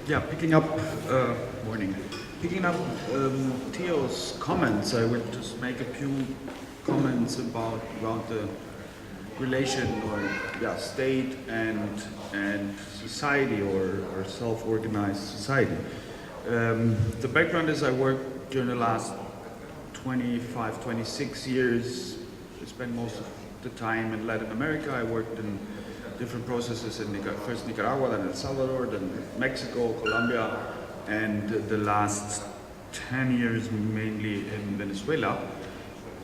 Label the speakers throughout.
Speaker 1: Yeah, morning. Picking up Theo's comments, I would just make a few comments around the relation or state and society or self-organized society. The background is I worked during the last 25, 26 years. I spent most of the time in Latin America. I worked in different processes in first Nicaragua, then El Salvador, then Mexico, Colombia, and the last 10 years mainly in Venezuela.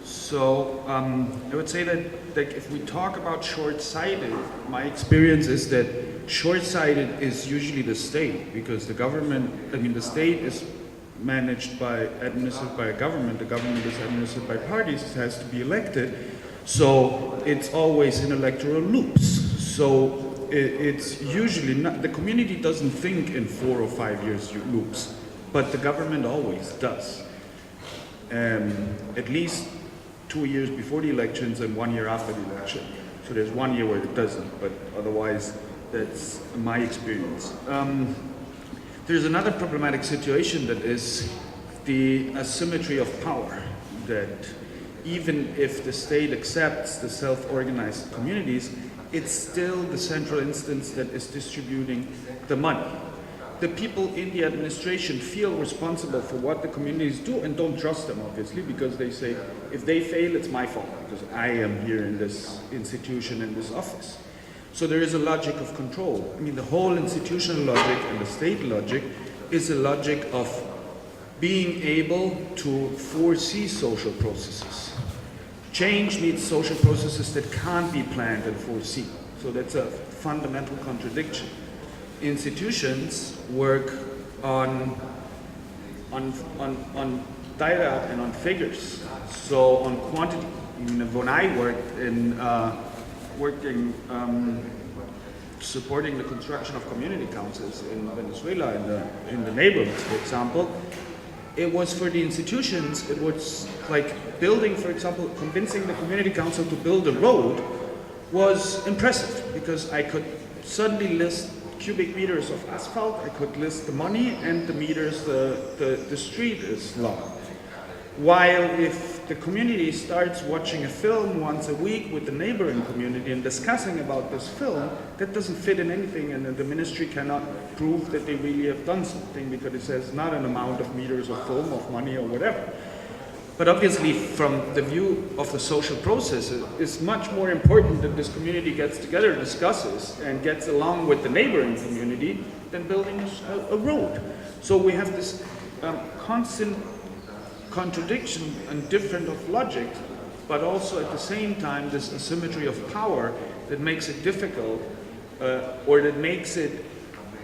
Speaker 1: So I would say that if we talk about short-sighted, my experience is that short-sighted is usually the state, because the state is administered by a government. The government is administered by parties. It has to be elected. So it's always in electoral loops. So it's usually not, the community doesn't think in 4 or 5 years loops, but the government always does. At least 2 years before the elections and 1 year after the election. So there's 1 year where it doesn't, but otherwise that's my experience. There's another problematic situation that is the asymmetry of power, that even if the state accepts the self-organized communities, it's still the central instance that is distributing the money. The people in the administration feel responsible for what the communities do and don't trust them, obviously, because they say, if they fail, it's my fault, because I am here in this institution, in this office. So there is a logic of control. I mean, the whole institutional logic and the state logic is a logic of being able to foresee social processes. Change needs social processes that can't be planned and foreseen. So that's a fundamental contradiction. Institutions work on data and on figures. So on quantity. When I worked supporting the construction of community councils in Venezuela, in the neighborhoods, for example, it was for the institutions, it was like building, for example, convincing the community council to build a road was impressive, because I could suddenly list cubic meters of asphalt, I could list the money and the meters the street is long. While if the community starts watching a film once a week with the neighboring community and discussing about this film, that doesn't fit in anything, and the ministry cannot prove that they really have done something, because it says not an amount of meters of film, of money, or whatever. But obviously, from the view of the social process, it's much more important that this community gets together, discusses, and gets along with the neighboring community than building a road. So we have this constant contradiction and difference of logic, but also at the same time this asymmetry of power that makes it difficult, or that makes it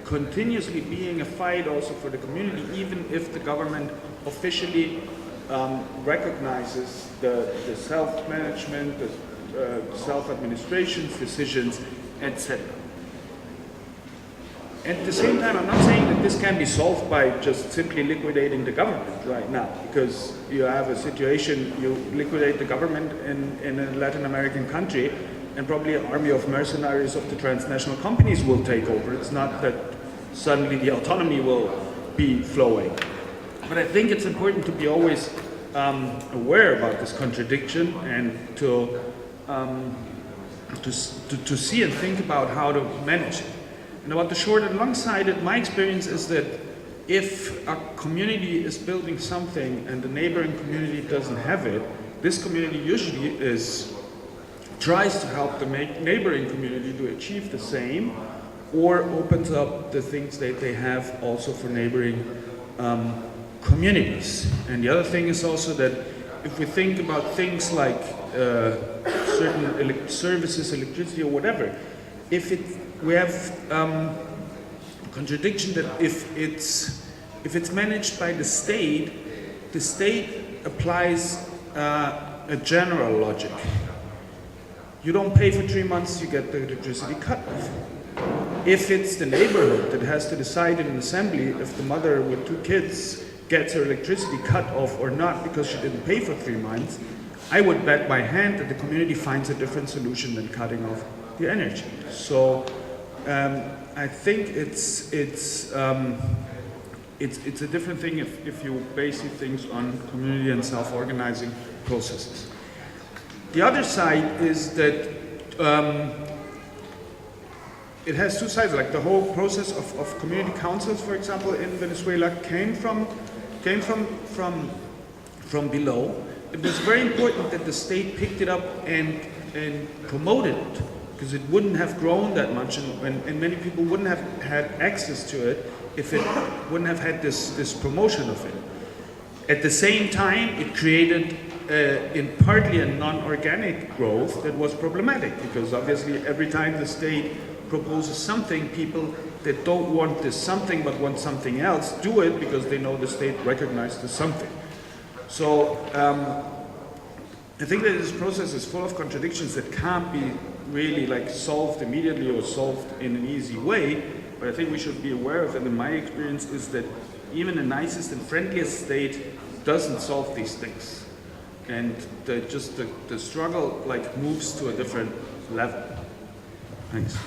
Speaker 1: continuously being a fight also for the community, even if the government officially recognizes the self-management, the self-administration's decisions, etc. At the same time, I'm not saying that this can be solved by just simply liquidating the government right now, because you have a situation, you liquidate the government in a Latin American country, and probably an army of mercenaries of the transnational companies will take over. It's not that suddenly the autonomy will be flowing. But I think it's important to be always aware about this contradiction, and to see and think about how to manage it. And about the short and long-sighted, my experience is that if a community is building something and the neighboring community doesn't have it, this community usually tries to help the neighboring community to achieve the same, or opens up the things that they have also for neighboring communities. And the other thing is also that if we think about things like certain services, electricity or whatever, we have contradiction that if it's managed by the state applies a general logic. You don't pay for 3 months, you get the electricity cut off. If it's the neighborhood that has to decide in an assembly if the mother with 2 kids gets her electricity cut off or not because she didn't pay for 3 months, I would bet my hand that the community finds a different solution than cutting off the energy. So I think it's a different thing if you base things on community and self-organizing processes. The other side is that it has two sides. Like the whole process of community councils, for example, in Venezuela came from below. It was very important that the state picked it up and promoted it, because it wouldn't have grown that much, and many people wouldn't have had access to it if it wouldn't have had this promotion of it. At the same time, it created in partly a non-organic growth that was problematic, because obviously every time the state proposes something, people that don't want this something but want something else do it because they know the state recognized the something. So I think that this process is full of contradictions that can't be really like solved immediately or solved in an easy way. But I think we should be aware of, and in my experience is that even the nicest and friendliest state doesn't solve these things. And the struggle like moves to a different level. Thanks.